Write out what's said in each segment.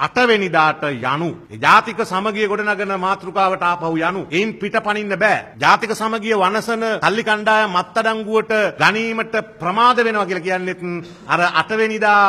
8වෙනිදාට යනු ජාතික සමගිය ගොඩනගන මාතෘකාවට ආපහු යනු එයින් පිටපනින්න බෑ. ජාතික සමගිය වනසන තල්ලි කණ්ඩායම් අත්අඩංගුවට ගැනීමට ප්‍රමාද වෙනවා කියලා කියන්නේත් අර 8වෙනිදා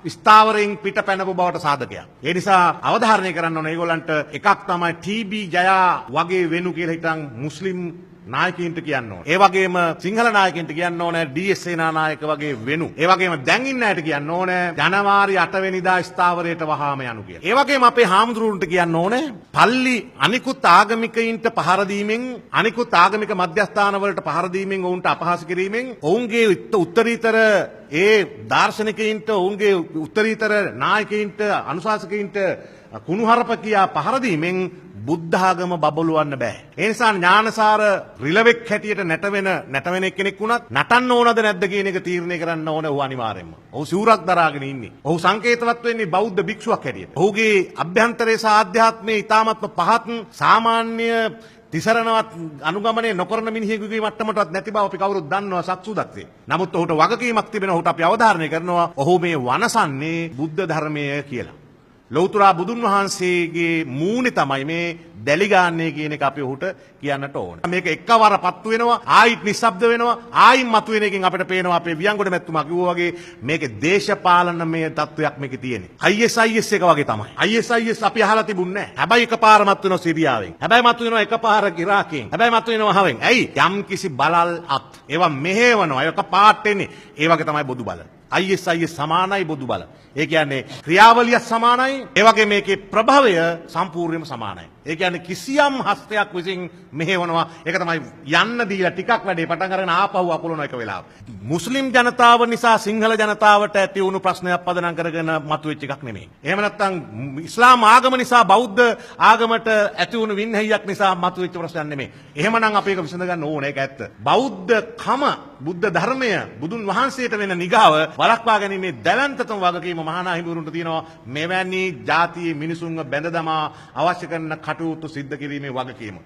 ස්ථාවරයෙන් පිට පැනපු බවට සාධකයක්. ඒ නිසා අවධාරණය කරන්න ඕන ඒගොල්ලන්ට එකක් තමයි ටීබී ජයා වගේ වෙනු කියලා හිටන් මුස්ලිම් නායකයින්ට කියන්න ඕන. ඒ වගේම සිංහල නායකයින්ට කියන්න ඕන ඩී.එස්. සේනානායක වගේ වෙනු. ඒ වගේම දැන් ඉන්න අයට කියන්න ඕන ජනවාරි 8 වෙනිදා ස්ථාවරයට වහාම යනු කියලා. ඒ වගේම අපේ හාමුදුරුවන්ට කියන්න ඕන පල්ලි අනිකුත් ආගමිකයින්ට පහර දීමෙන් අනිකුත් ආගමික මධ්‍යස්ථාන වලට පහර දීමෙන් ඔවුන්ට අපහාස කිරීමෙන් ඔවුන්ගේ උත්තරීතර ඒ දාර්ශනිකයින්ට ඔවුන්ගේ උත්තරීතර නායකයින්ට අනුශාසකයින්ට කුණුහරුප කියා පහර දීමෙන් බුද්ධාගම බබළුවන්න බෑ. ඒ නිසා ඥානසාර රිලෙවෙක් හැටියට නැටවෙන කෙනෙක් වුණත් නටන්න ඕනද නැද්ද කියන එක තීරණය කරන්න ඕන ඔහු අනිවාර්යෙන්ම. ඔහු සිවුරක් දරාගෙන ඉන්නේ. ඔහු සංකේතවත් වෙන්නේ බෞද්ධ භික්ෂුවක් හැටියට. ඔහුගේ අභ්‍යන්තරයේ සහ ආධ්‍යාත්මයේ ඊ타මත්ම පහත් සාමාන්‍ය තිසරණවත් අනුගමනය නොකරන මිනිහෙකුගේ මට්ටමටවත් නැති බව අපි කවුරුත් දන්නවා සත්සුදක්සේ. නමුත් ඔහුට වගකීමක් තිබෙනවා. ඔහුට අපි අවධාරණය කරනවා ඔහු මේ වනසන්නේ බුද්ධ ධර්මය කියලා. ලෞතුරා බුදුන් වහන්සේගේ මූණේ තමයි මේ දැලිගාන්නේ කියන එක අපි ඔහුට කියන්නට ඕන. මේක එකවර පත්තු වෙනවා ආයිත් නිශ්ශබ්ද වෙනවා ආයිත් මතුවෙන එකෙන් අපිට පේනවා අපේ වියංගොඩ මැතිතුමා කිව්වා වගේ මේකේ දේශපාලනමය තත්වයක් මේකේ තියෙන්නේ. ISIS එක වගේ තමයි. ISIS අපි අහලා තිබුණේ නැහැ. හැබැයි එකපාර මතු වෙනවා සිරියාවෙන්. හැබැයි මතු වෙනවා එකපාර ඉරාකෙන්. හැබැයි මතු වෙනවා හවෙන්. ඇයි? යම් කිසි බලල් අත්. ඒවා මෙහෙවනවා. ඒක පාට එන්නේ. ඒ වගේ තමයි බොදු බල. ISIS සමානයි බොදු බල. ඒ කියන්නේ ක්‍රියාවලිය සමානයි. ඒ වගේ මේකේ ප්‍රභවය සම්පූර්ණයෙන්ම සමානයි. ඒ කියන්නේ කිසියම් හස්තයක් විසින් මෙහෙවනවා. ඒක තමයි යන්න දීලා ටිකක් වැඩේ පටන් අරගෙන ආපහු අකුලන එක වෙලාව. මුස්ලිම් ජනතාව නිසා සිංහල ජනතාවට ඇති වුණු ප්‍රශ්නයක් පදනම් කරගෙන මතුවෙච්ච එකක් නෙමෙයි. එහෙම නැත්නම් ඉස්ලාම් ආගම නිසා බෞද්ධ ආගමට ඇති වුණු වින්හැයියක් නිසා මතුවෙච්ච ප්‍රශ්නයක් නෙමෙයි. එහෙමනම් අපි ඒක විසඳ ගන්න ඕනේ. ඒක ඇත්ත. බෞද්ධකම බුද්ධ ධර්මය බුදුන් වහන්සේට වෙන නිගාව වළක්වා ගැනීමේ දැවැන්තතම වගකීම මහානා හිමිවරුන්ට තියෙනවා. මෙවැනි ජාතියේ මිනිසුන්ව බැඳ දමා අවශ්‍ය කරන කටයුතු සිද්ධ කිරීමේ වගකීම.